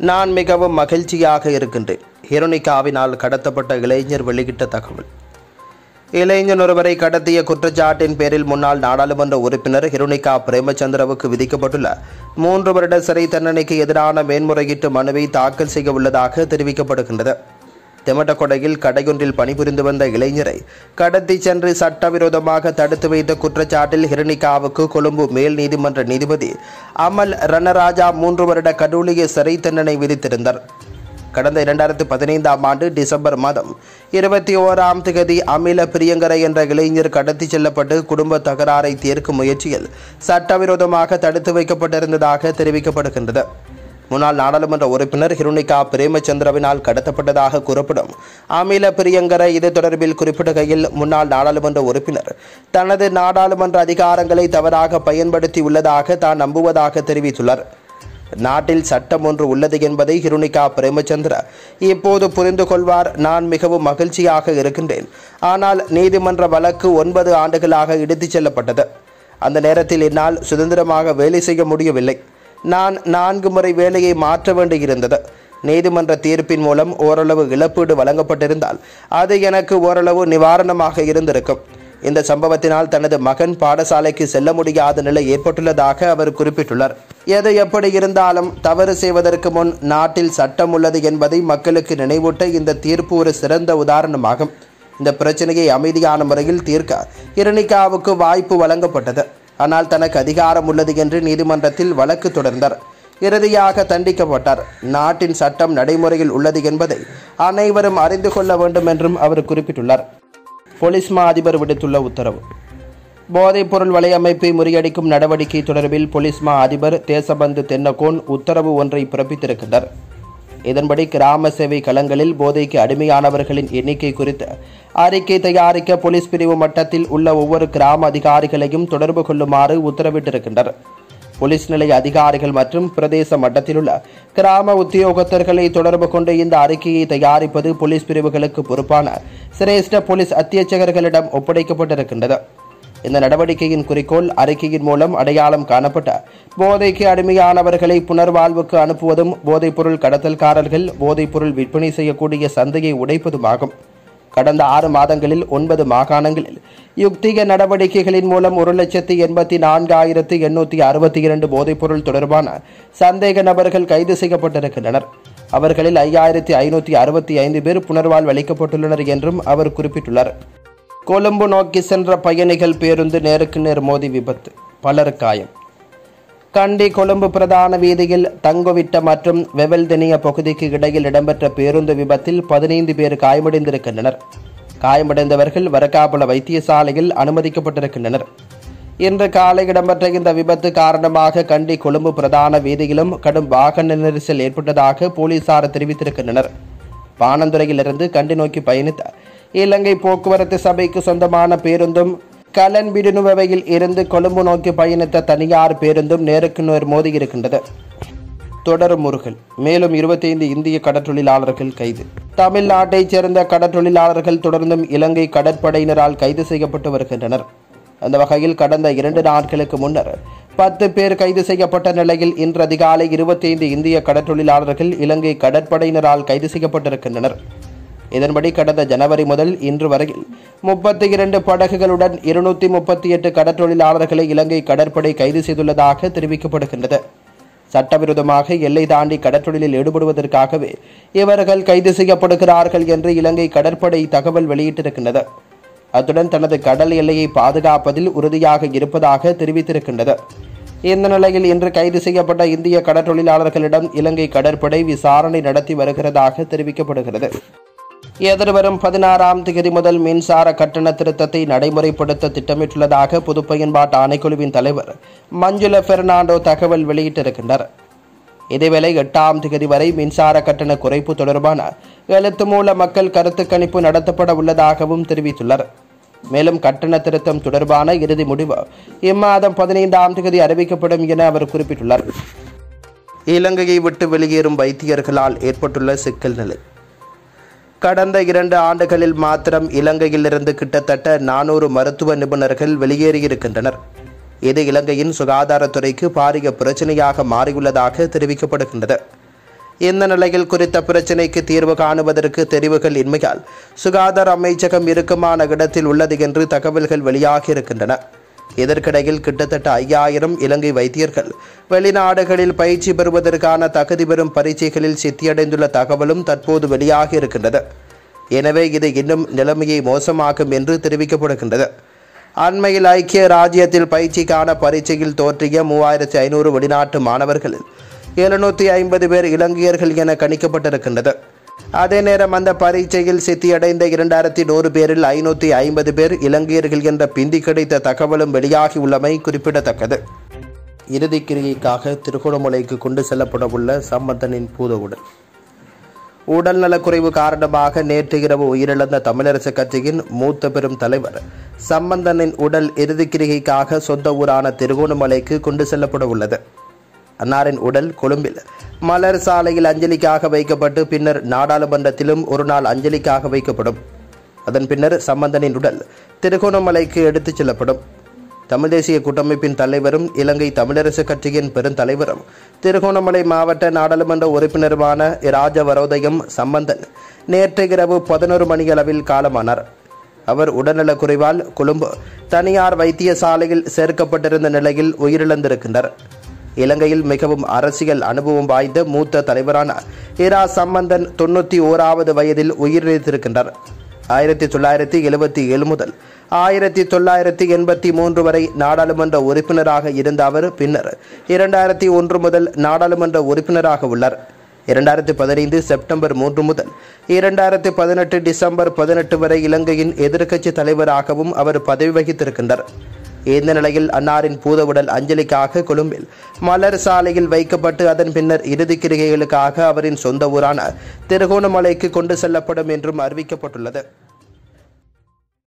நான் மிகவும் மகிழ்ச்சியாக இருக்கின்றேன். ஹிருணிகாவினால் கடத்தப்பட்ட இளைஞர் வெளியிட்ட தகவல். இளைஞர் ஒருவரை கடத்திய குற்றச்சாட்டின் பேரில் முன்னாள் நாடாளுமன்ற உறுப்பினர் ஹிருணிகா பிரேமச்சந்திரவுக்கு விதிக்கப்பட்டுள்ள 3 வருட சிறை தண்டனைக்கு எதிரான மேன்முறையீட்டு மனுவை தாக்கல் செய்ய உள்ளதாக தெரிவிக்கப்படுகின்றது. தெமட்டகொடையில் கடையொன்றில் பணிபுரிந்து வந்த இளைஞரை கடத்தி சென்று சட்டவிரோதமாக தடுத்து வைத்த குற்றச்சாட்டில் ஹிருணிகாவுக்கு கொழும்பு மேல் நீதிமன்ற நீதிபதி அமல் ரணராஜா 3 வருட கடூழிய சிறை தண்டனை விதித்திருந்தார். கடந்த 2015ஆம் ஆண்டு டிசம்பர் மாதம் 21ஆம் தேதி அமில பிரியங்கரை என்ற இளைஞர் கடத்தி செல்லப்பட்டு குடும்ப தகராறை தீர்க்கும் முயற்சியில் சட்டவிரோதமாக தடுத்து வைக்கப்பட்டிருந்ததாக தெரிவிக்கப்படுகின்றது. முன்னாள் நாடாளுமன்ற உறுப்பினர் ஹிருணிகா பிரேமச்சந்திரவினால் கடத்தப்பட்டதாக கூறப்படும் அமில பிரியங்கரை இது தொடர்பில் குறிப்பிடுகையில், முன்னாள் நாடாளுமன்ற உறுப்பினர் தனது நாடாளுமன்ற அதிகாரங்களை தவறாக பயன்படுத்தியுள்ளதாக தான் நம்புவதாக தெரிவித்துள்ளார். நாட்டில் சட்டம் ஒன்று உள்ளது என்பதை ஹிருணிகா பிரேமச்சந்திர இப்போது புரிந்து கொள்வார். நான் மிகவும் மகிழ்ச்சியாக இருக்கின்றேன். ஆனால் நீதிமன்ற வழக்கு 9 ஆண்டுகளாக இழுத்துச் செல்லப்பட்டது. அந்த நேரத்தில் என்னால் சுதந்திரமாக வேலை செய்ய முடியவில்லை. நான் 4 முறை வேலையை மாற்ற வேண்டியிருந்தது. நீதிமன்ற தீர்ப்பின் மூலம் ஓரளவு இழப்பீடு வழங்கப்பட்டிருந்தால் அது எனக்கு ஓரளவு நிவாரணமாக இருந்திருக்கும். இந்த சம்பவத்தினால் தனது மகன் பாடசாலைக்கு செல்ல முடியாத நிலை ஏற்பட்டுள்ளதாக அவர் குறிப்பிட்டுள்ளார். எது எப்படி இருந்தாலும் தவறு செய்வதற்கு முன் நாட்டில் சட்டம் உள்ளது என்பதை மக்களுக்கு நினைவூட்ட இந்த தீர்ப்பு ஒரு சிறந்த உதாரணமாகும். இந்த பிரச்சனையை அமைதியான முறையில் தீர்க்க ஹிருணிகாவுக்கு வாய்ப்பு வழங்கப்பட்டது. ஆனால் தனக்கு அதிகாரம் உள்ளது என்று நீதிமன்றத்தில் வழக்கு தொடர்ந்தார். இறுதியாக தண்டிக்கப்பட்டார். நாட்டின் சட்டம் நடைமுறையில் உள்ளது என்பதை அனைவரும் அறிந்து கொள்ள வேண்டும் என்றும் அவர் குறிப்பிட்டுள்ளார். போலீஸ் மா அதிபர் விடுத்துள்ள உத்தரவு. போதைப்பொருள் வலையமைப்பை முறியடிக்கும் நடவடிக்கை தொடர்பில் போலீஸ் மா அதிபர் தேசபந்து தென்னகோன் உத்தரவு ஒன்றை பிறப்பித்திருக்கின்றார். இதன்படி கிராம சேவை களங்களில் போதைக்கு அடிமையானவர்களின் எண்ணிக்கை குறித்து அறிக்கை தயாரிக்க போலீஸ் பிரிவு மட்டத்தில் உள்ள ஒவ்வொரு கிராம அதிகாரிகளையும் தொடர்பு கொள்ளுமாறு உத்தரவிட்டிருக்கின்றனர். போலீஸ் நிலைய அதிகாரிகள் மற்றும் பிரதேச மட்டத்தில் உள்ள கிராம உத்தியோகத்தர்களை தொடர்பு கொண்டு இந்த அறிக்கையை தயாரிப்பது போலீஸ் பிரிவுகளுக்கு பொறுப்பான சிரேஷ்ட போலீஸ் அத்தியட்சகர்களிடம் ஒப்படைக்கப்பட்டிருக்கின்றது. இந்த நடவடிக்கையின் குறிக்கோள் அறிக்கையின் மூலம் அடையாளம் காணப்பட்ட போதைக்கு அடிமையானவர்களை புனர்வாழ்வுக்கு அனுப்புவதும், போதைப்பொருள் கடத்தல்காரர்கள் போதைப்பொருள் விற்பனை செய்யக்கூடிய சந்தையை உடைப்பதுமாகும். கடந்த 6 மாதங்களில் 9 மாகாணங்களில் யுக்திக நடவடிக்கைகளின் மூலம் 1,84,862 போதைப்பொருள் தொடர்பான சந்தேக நபர்கள் கைது செய்யப்பட்டிருக்கின்றனர். அவர்களில் 5,565 பேர் புனர்வாழ்வு அளிக்கப்பட்டுள்ளனர் என்றும் அவர் குறிப்பிட்டுள்ளார். கொழும்பு நோக்கி சென்ற பயணிகள் பேருந்து நேருக்கு நேர் மோதி விபத்து, பலர் காயம். கண்டி கொழும்பு பிரதான வீதியில் தங்குவிட்ட மற்றும் வெவல்தெனிய பகுதிக்கு இடையில் இடம்பெற்ற பேருந்து விபத்தில் 15 பேர் காயமடைந்திருக்கின்றனர். காயமடைந்தவர்கள் வரக்காபுல வைத்தியசாலையில் அனுமதிக்கப்பட்டிருக்கின்றனர். இன்று காலை இடம்பெற்ற இந்த விபத்து காரணமாக கண்டி கொழும்பு பிரதான வீதியிலும் கடும் வாகன நெரிசல் ஏற்பட்டதாக போலீசார் தெரிவித்திருக்கின்றனர். பாணந்துறையிலிருந்து கண்டி நோக்கி பயணித்த இலங்கை போக்குவரத்து சபைக்கு சொந்தமான பேருந்தும் கலன்பிடுனுவையில் இருந்து கொழும்பு நோக்கி பயணித்த தனியார் பேருந்தும் நேருக்கு நேர் மோதியிருக்கின்றது. தொடரும் முருகல். மேலும் 25 இந்திய கடற்றொழிலாளர்கள் கைது. தமிழ்நாட்டைச் சேர்ந்த கடற்றொழிலாளர்கள் தொடர்ந்தும் இலங்கை கடற்படையினரால் கைது செய்யப்பட்டு வருகின்றனர். அந்த வகையில் கடந்த 2 நாட்களுக்கு முன்னர் 10 பேர் கைது செய்யப்பட்ட நிலையில் இன்று அதிகாலை 25 இந்திய கடற்றொழிலாளர்கள் இலங்கை கடற்படையினரால் கைது செய்யப்பட்டிருக்கின்றனர். இதன்படி கடந்த ஜனவரி முதல் இன்று வரையில் 32 படகுகளுடன் 238 கடற்றொழிலாளர்களை இலங்கை கடற்படை கைது செய்துள்ளதாக தெரிவிக்கப்படுகின்றது. சட்டவிரோதமாக எல்லை தாண்டி கடற்றொழிலில் ஈடுபடுவதற்காகவே இவர்கள் கைது செய்யப்படுகிறார்கள் என்று இலங்கை கடற்படை தகவல் வெளியிட்டிருக்கின்றது. அத்துடன் தனது கடல் எல்லையை பாதுகாப்பதில் உறுதியாக இருப்பதாக தெரிவித்திருக்கின்றது. இந்த நிலையில் இன்று கைது செய்யப்பட்ட இந்திய கடற்றொழிலாளர்களிடம் இலங்கை கடற்படை விசாரணை நடத்தி வருகிறதாக தெரிவிக்கப்படுகிறது. எதிர்வரும் 16ஆம் தேதி முதல் மின்சார கட்டண திருத்தத்தை நடைமுறைப்படுத்த திட்டமிட்டுள்ளதாக பொது பயன்பாட்டு ஆணைக்குழுவின் தலைவர் மஞ்சுள பெர்னாண்டோ தகவல் வெளியிட்டிருக்கின்றார். இதேவேளை 8ஆம் தேதி வரை மின்சார கட்டண குறைப்பு தொடர்பான எழுத்து மூல மக்கள் கருத்து கணிப்பு நடத்தப்பட உள்ளதாகவும் தெரிவித்துள்ளார். மேலும் கட்டண திருத்தம் தொடர்பான இறுதி முடிவு இம்மாதம் 15ஆம் தேதி அறிவிக்கப்படும் என அவர் குறிப்பிட்டுள்ளார். இலங்கையை விட்டு வெளியேறும் வைத்தியர்களால் ஏற்பட்டுள்ள சிக்கல் நிலை. கடந்த 2 ஆண்டுகளில் மாத்திரம் இலங்கையிலிருந்து கிட்டத்தட்ட 400 மருத்துவ நிபுணர்கள் வெளியேறியிருக்கின்றனர். இது இலங்கையின் சுகாதாரத்துறைக்கு பாரிய பிரச்சனையாக மாறியுள்ளதாக தெரிவிக்கப்படுகின்றது. இந்த நிலையில் குறித்த பிரச்சினைக்கு தீர்வு காணுவதற்கு தெரிவுகள் இன்மையால் சுகாதார அமைச்சகம் இறுக்கமான இடத்தில் உள்ளது என்று தகவல்கள் வெளியாகியிருக்கின்றன. இதற்கிடையில் கிட்டத்தட்ட 5000 இலங்கை வைத்தியர்கள் வெளிநாடுகளில் பயிற்சி பெறுவதற்கான தகுதி பெறும் பரீட்சைகளில் சித்தியடைந்துள்ள தகவலும் தற்போது வெளியாகியிருக்கின்றது. எனவே இது இன்னும் நிலைமையை மோசமாக்கும் என்று தெரிவிக்கப்படுகின்றது. அண்மையில் ஐக்கிய ராஜ்யத்தில் பயிற்சிக்கான பரீட்சையில் தோற்றிய 3500 வெளிநாட்டு மாணவர்களில் 750 பேர் இலங்கையர்கள் என கணிக்கப்பட்டிருக்கின்றது. அதே நேரம் அந்த பரீட்சையில் சித்தியடைந்த 2100 பேரில் 550 பேர் இலங்கையர்கள் என்ற பிந்தி கிடைத்த தகவலும் வெளியாகியுள்ளமை குறிப்பிடத்தக்கது. இறுதிக்கிரிகைக்காக திருகோணமலைக்கு கொண்டு செல்லப்படவுள்ள சம்பந்தனின் பூத உடல். உடல்நலக்குறைவு காரணமாக நேற்று இரவு உயிரிழந்த தமிழரசு கட்சியின் மூத்த பெரும் தலைவர் சம்பந்தனின் உடல் இறுதிக்கிரிகைக்காக சொந்த ஊரான திருகோணமலைக்கு கொண்டு செல்லப்பட உள்ளது. அன்னாரின் உடல் கொழும்பில் மலர் சாலையில் அஞ்சலிக்காக வைக்கப்பட்டு பின்னர் நாடாளுமன்றத்திலும் ஒரு நாள் அஞ்சலிக்காக வைக்கப்படும். அதன் பின்னர் சம்பந்தனின் உடல் திருகோணமலைக்கு எடுத்துச் செல்லப்படும். தமிழ் தேசிய கூட்டமைப்பின் தலைவரும் இலங்கை தமிழரசு கட்சியின் பெருந்தலைவரும் திருகோணமலை மாவட்ட நாடாளுமன்ற உறுப்பினருமான ராஜவரோதயம் சம்பந்தன் நேற்று இரவு 11 மணியளவில் காலமானார். அவர் உடல்நலக்குறைவால் கொழும்பு தனியார் வைத்தியசாலையில் சேர்க்கப்பட்டிருந்த நிலையில் உயிரிழந்திருக்கின்றார். இலங்கையில் மிகவும் அரசியல் அனுபவம் வாய்ந்த மூத்த தலைவரான இரா சம்பந்தன் 91வது வயதில் உயிரிழந்திருக்கின்றார். 1977 முதல் 1983 வரை நாடாளுமன்ற உறுப்பினராக இருந்த அவர் பின்னர் 2001 முதல் நாடாளுமன்ற உறுப்பினராக உள்ளார். 2015 செப்டம்பர் 3 முதல் 2018 டிசம்பர் 18 வரை இலங்கையின் எதிர்க்கட்சி தலைவராகவும் அவர் பதவி வகித்திருக்கின்றார். இந்த நிலையில் அன்னாரின் பூதவுடல் அஞ்சலிக்காக கொழும்பில் மலர் சாலையில் வைக்கப்பட்டு அதன் பின்னர் இறுதிக்கிரிகைகளுக்காக அவரின் சொந்த ஊரான திருகோணமலைக்கு கொண்டு செல்லப்படும் என்றும் அறிவிக்கப்பட்டுள்ளது.